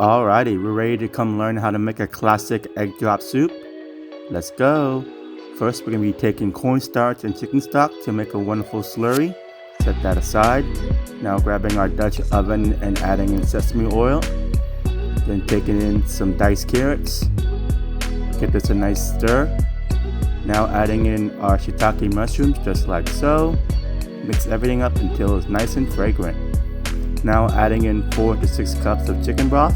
Alrighty, we're ready to come learn how to make a classic egg drop soup. Let's go. First, we're going to be taking cornstarch and chicken stock to make a wonderful slurry. Set that aside. Now grabbing our Dutch oven and adding in sesame oil. Then taking in some diced carrots. Get this a nice stir. Now adding in our shiitake mushrooms just like so. Mix everything up until it's nice and fragrant. Now adding in 4 to 6 cups of chicken broth.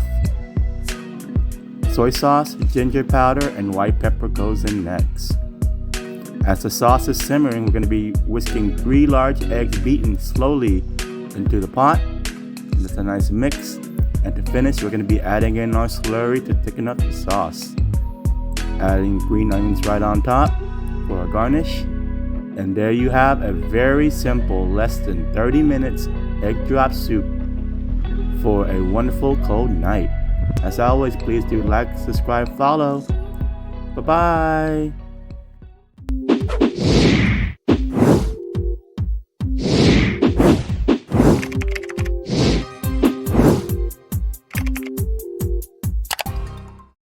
Soy sauce, ginger powder, and white pepper goes in next. As the sauce is simmering, we're going to be whisking 3 large eggs beaten slowly into the pot. That's a nice mix. And to finish, we're going to be adding in our slurry to thicken up the sauce. Adding green onions right on top for a garnish. And there you have a very simple, less than 30 minutes egg drop soup for a wonderful cold night. As always, please do like, subscribe, follow. Bye-bye.